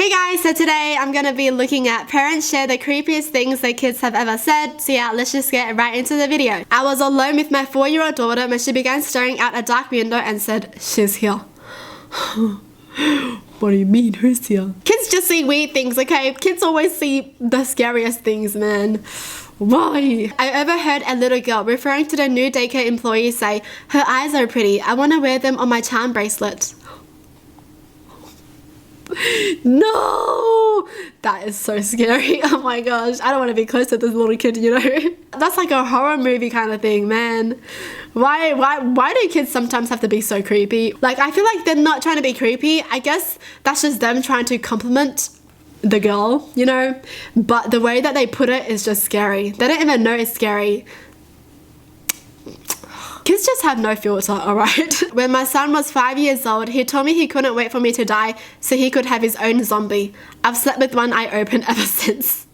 Hey guys, so today I'm gonna be looking at parents share the creepiest things their kids have ever said. So yeah, let's just get right into the video. I was alone with my 4-year-old daughter when she began staring out a dark window and said, "She's here." What do you mean? Who's here? Kids just see weird things, okay? Kids always see the scariest things, man. Why? I overheard a little girl referring to the new daycare employee say, "Her eyes are pretty. I want to wear them on my charm bracelet." No! That is so scary. Oh my gosh. I don't want to be close to this little kid, you know? That's like a horror movie kind of thing, man. Why do kids sometimes have to be so creepy? Like, I feel like they're not trying to be creepy. I guess that's just them trying to compliment the girl, you know? But the way that they put it is just scary. They don't even know it's scary. Kids just have no filter, alright? When my son was 5 years old, he told me he couldn't wait for me to die so he could have his own zombie. I've slept with one eye open ever since.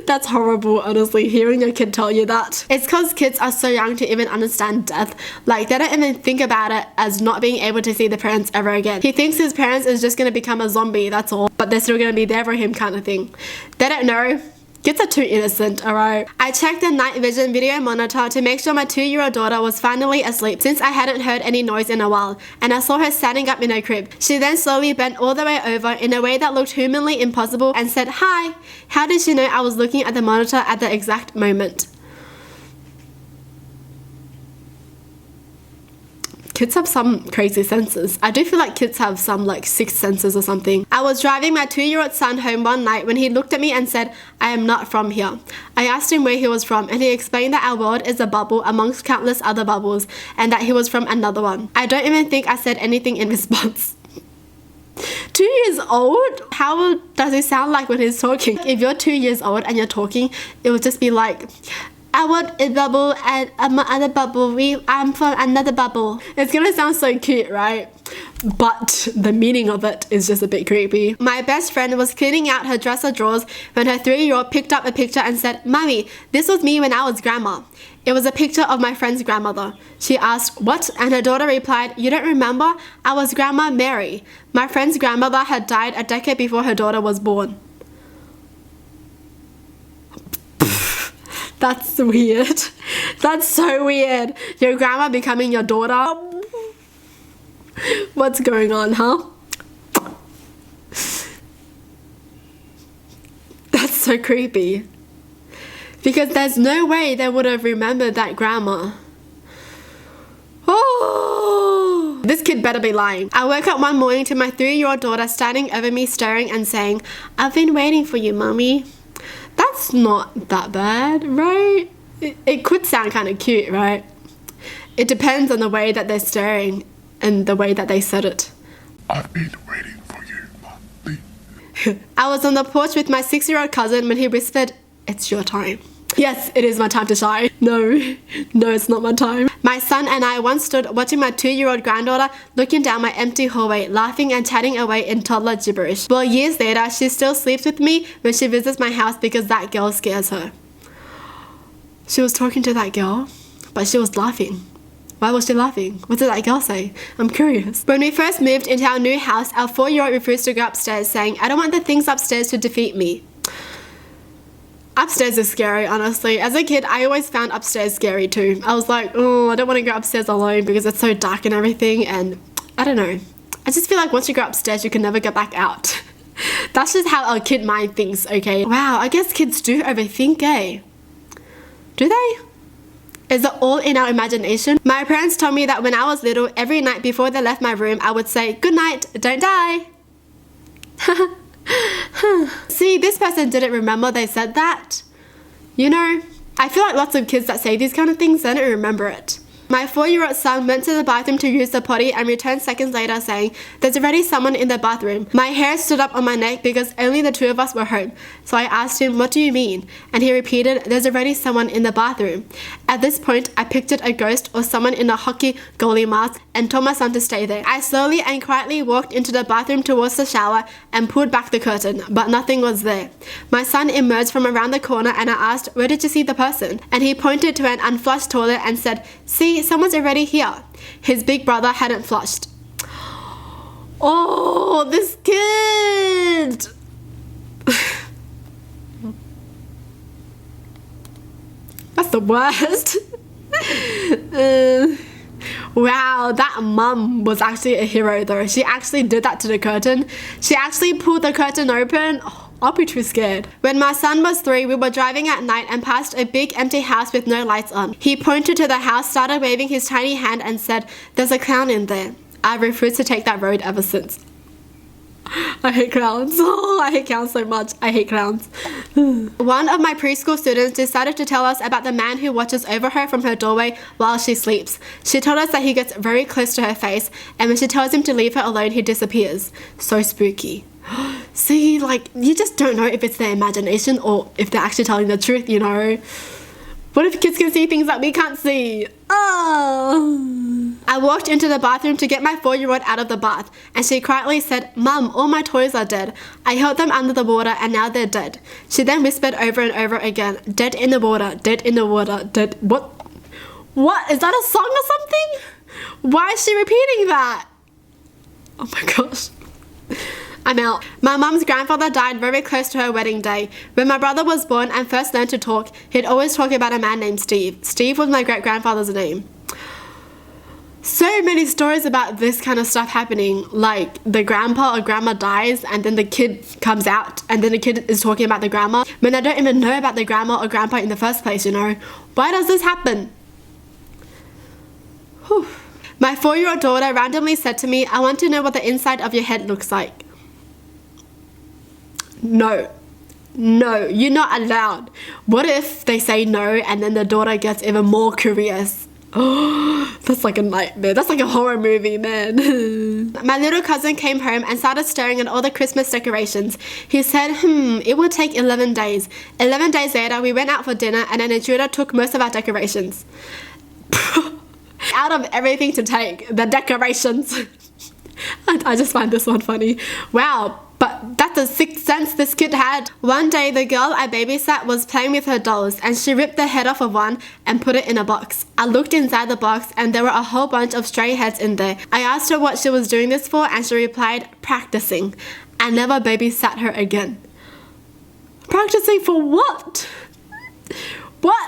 That's horrible, honestly, hearing your kid tell you that. It's because kids are so young to even understand death. Like, they don't even think about it as not being able to see the parents ever again. He thinks his parents is just going to become a zombie, that's all. But they're still going to be there for him kind of thing. They don't know. Kids are too innocent, alright? I checked the night vision video monitor to make sure my 2-year-old daughter was finally asleep since I hadn't heard any noise in a while, and I saw her standing up in her crib. She then slowly bent all the way over in a way that looked humanly impossible and said, "Hi." How did she know I was looking at the monitor at the exact moment? Kids have some crazy senses. I do feel like kids have some like sixth senses or something. I was driving my 2-year-old son home one night when he looked at me and said, "I am not from here." I asked him where he was from and he explained that our world is a bubble amongst countless other bubbles and that he was from another one. I don't even think I said anything in response. 2 years old? How does he sound like when he's talking? If you're 2 years old and you're talking, it would just be like, "I want a bubble and another bubble. I'm from another bubble." It's gonna sound so cute, right? But the meaning of it is just a bit creepy. My best friend was cleaning out her dresser drawers when her 3-year-old picked up a picture and said, "Mommy, this was me when I was grandma." It was a picture of my friend's grandmother. She asked, "What?" And her daughter replied, "You don't remember? I was Grandma Mary. My friend's grandmother had died a decade before her daughter was born." That's weird. That's so weird. Your grandma becoming your daughter. What's going on, huh? That's so creepy. Because there's no way they would have remembered that grandma. Oh, this kid better be lying. I woke up one morning to my 3-year-old daughter standing over me staring and saying, "I've been waiting for you, Mommy." That's not that bad, right? It could sound kind of cute, right? It depends on the way that they're staring and the way that they said it. "I've been waiting for you, Mommy." I was on the porch with my 6-year-old cousin when he whispered, "It's your time." Yes, it is my time to shine. No, it's not my time. My son and I once stood watching my 2-year-old granddaughter looking down my empty hallway, laughing and chatting away in toddler gibberish. Well, years later, she still sleeps with me when she visits my house because that girl scares her. She was talking to that girl, but she was laughing. Why was she laughing? What did that girl say? I'm curious. When we first moved into our new house, our 4-year-old refused to go upstairs, saying, "I don't want the things upstairs to defeat me." Upstairs is scary, honestly. As a kid, I always found upstairs scary too. I was like, oh, I don't want to go upstairs alone because it's so dark and everything, and I don't know. I just feel like once you go upstairs, you can never go back out. That's just how a kid mind thinks, okay? Wow, I guess kids do overthink, eh? Do they? Is it all in our imagination? My parents told me that when I was little, every night before they left my room, I would say, "Good night, don't die." See, this person didn't remember they said that. You know, I feel like lots of kids that say these kind of things, they don't remember it. My 4-year-old son went to the bathroom to use the potty and returned seconds later saying, "There's already someone in the bathroom." My hair stood up on my neck because only the 2 of us were home. So I asked him, "What do you mean?" And he repeated, "There's already someone in the bathroom." At this point, I pictured a ghost or someone in a hockey goalie mask and told my son to stay there. I slowly and quietly walked into the bathroom towards the shower and pulled back the curtain, but nothing was there. My son emerged from around the corner and I asked, "Where did you see the person?" And he pointed to an unflushed toilet and said, "See, someone's already here." His big brother hadn't flushed. Oh, this kid! the worst. Wow, that mum was actually a hero though. She actually did that to the curtain. She actually pulled the curtain open. Oh, I'll be too scared. When my son was 3, we were driving at night and passed a big empty house with no lights on. He pointed to the house, started waving his tiny hand and said, "There's a clown in there." I refused to take that road ever since. I hate clowns. Oh, I hate clowns so much. I hate clowns. One of my preschool students decided to tell us about the man who watches over her from her doorway while she sleeps. She told us that he gets very close to her face, and when she tells him to leave her alone, he disappears. So spooky. See, like, you just don't know if it's their imagination or if they're actually telling the truth, you know? What if kids can see things that we can't see? Oh. I walked into the bathroom to get my 4-year-old out of the bath, and she quietly said, "Mum, all my toys are dead. I held them under the water and now they're dead." She then whispered over and over again, "Dead in the water, dead in the water, dead." What? What? Is that a song or something? Why is she repeating that? Oh my gosh. I'm out. My mum's grandfather died very close to her wedding day. When my brother was born and first learned to talk, he'd always talk about a man named Steve. Steve was my great-grandfather's name. So many stories about this kind of stuff happening, like the grandpa or grandma dies and then the kid comes out and then the kid is talking about the grandma when I don't even know about the grandma or grandpa in the first place, you know. Why does this happen? Whew. My 4-year-old daughter randomly said to me, "I want to know what the inside of your head looks like." No, you're not allowed. What if they say no and then the daughter gets even more curious? Oh, that's like a nightmare. That's like a horror movie, man. My little cousin came home and started staring at all the Christmas decorations. He said, it will take 11 days. 11 days later, we went out for dinner and an intruder took most of our decorations. Out of everything to take, the decorations. I just find this one funny. Wow. But that's the sixth sense this kid had. One day, the girl I babysat was playing with her dolls and she ripped the head off of one and put it in a box. I looked inside the box and there were a whole bunch of stray heads in there. I asked her what she was doing this for and she replied, "Practicing." I never babysat her again. Practicing for what? What?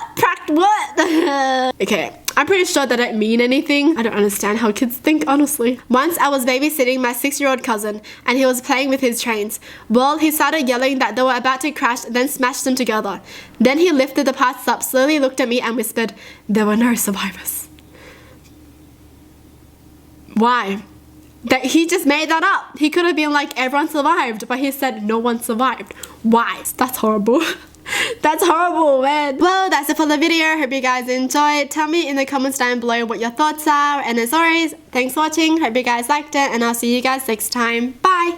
Okay. I'm pretty sure they don't mean anything. I don't understand how kids think, honestly. Once I was babysitting my 6-year-old cousin and he was playing with his trains. Well, he started yelling that they were about to crash, then smashed them together. Then he lifted the parts up, slowly looked at me and whispered, "There were no survivors." Why? That he just made that up. He could have been like, everyone survived, but he said no one survived. Why? That's horrible. That's horrible, man. Well, that's it for the video. Hope you guys enjoyed. Tell me in the comments down below what your thoughts are. And as always, thanks for watching. Hope you guys liked it. And I'll see you guys next time. Bye.